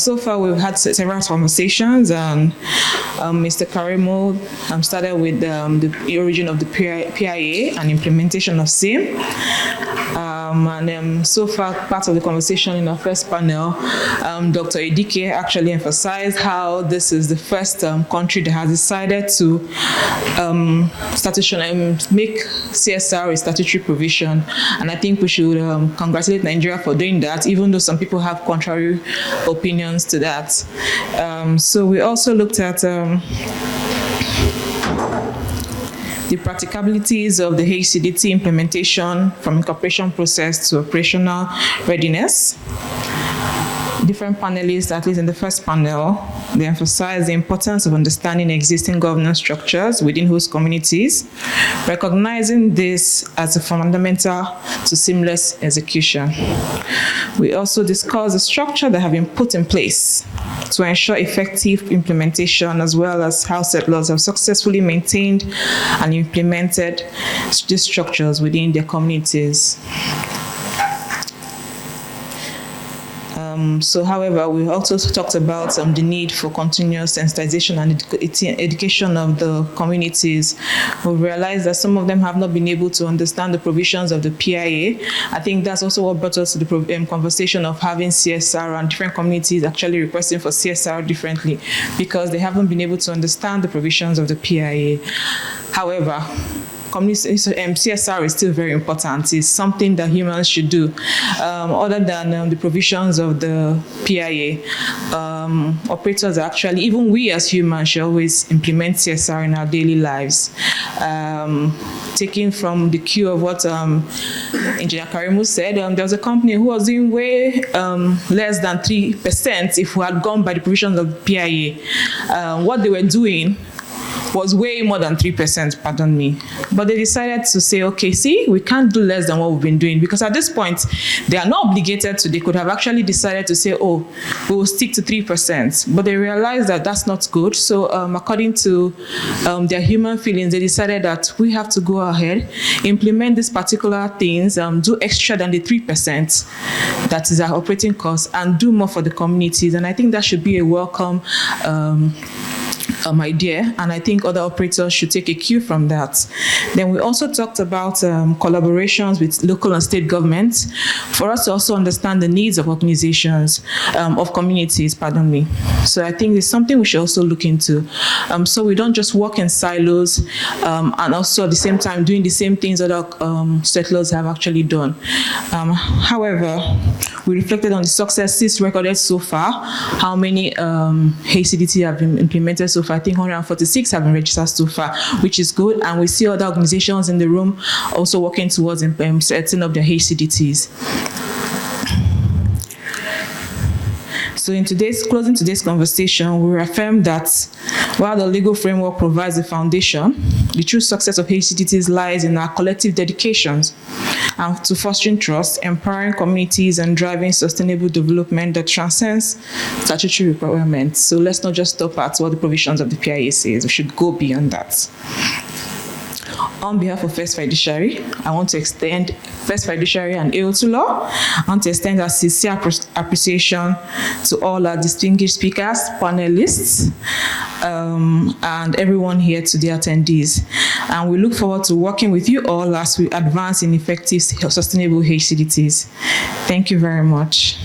So far, we've had several conversations, and Mr. Karimo started with the origin of the PIA and implementation of SIM. So far, part of the conversation in our first panel, Dr. Edike actually emphasized how this is the first country that has decided to make CSR a statutory provision. And I think we should congratulate Nigeria for doing that, even though some people have contrary opinions to that. So we also looked at the practicalities of the HCDT implementation from incorporation process to operational readiness. Different panelists, at least in the first panel, they emphasize the importance of understanding existing governance structures within host communities, recognizing this as a fundamental to seamless execution. We also discuss the structure that have been put in place to ensure effective implementation, as well as how settlers have successfully maintained and implemented these structures within their communities. However, we also talked about the need for continuous sensitization and education of the communities. We realized that some of them have not been able to understand the provisions of the PIA. I think that's also what brought us to the conversation of having CSR and different communities actually requesting for CSR differently, because they haven't been able to understand the provisions of the PIA. However, CSR is still very important. It's something that humans should do. Other than the provisions of the PIA, operators actually, even we as humans, should always implement CSR in our daily lives. Taking from the cue of what Engineer Karimo said, there was a company who was doing way less than 3% if we had gone by the provisions of the PIA. What they were doing was way more than 3%, pardon me. But they decided to say, okay, see, we can't do less than what we've been doing, because at this point, they are not obligated to. They could have actually decided to say, oh, we will stick to 3%. But they realized that that's not good. So according to their human feelings, they decided that we have to go ahead, implement these particular things, do extra than the 3% that is our operating cost, and do more for the communities. And I think that should be a welcome idea, and I think other operators should take a cue from that. Then we also talked about collaborations with local and state governments for us to also understand the needs of organizations, of communities, pardon me. So I think it's something we should also look into. So we don't just work in silos, and also at the same time doing the same things other settlers have actually done. However, we reflected on the successes recorded so far, how many HCDT have been implemented so far. I think 146 have been registered so far, which is good. And we see other organizations in the room also working towards setting up their HCDTs. So in closing today's conversation, we reaffirm that while the legal framework provides the foundation, the true success of HCDTs lies in our collective dedications to fostering trust, empowering communities, and driving sustainable development that transcends statutory requirements. So let's not just stop at what the provisions of the PIA says. We should go beyond that. On behalf of First Fiduciary, I want to extend First Fiduciary and AO2 Law. I want to extend our sincere appreciation to all our distinguished speakers, panelists, and everyone here, to the attendees. And we look forward to working with you all as we advance in effective, sustainable HCDTs. Thank you very much.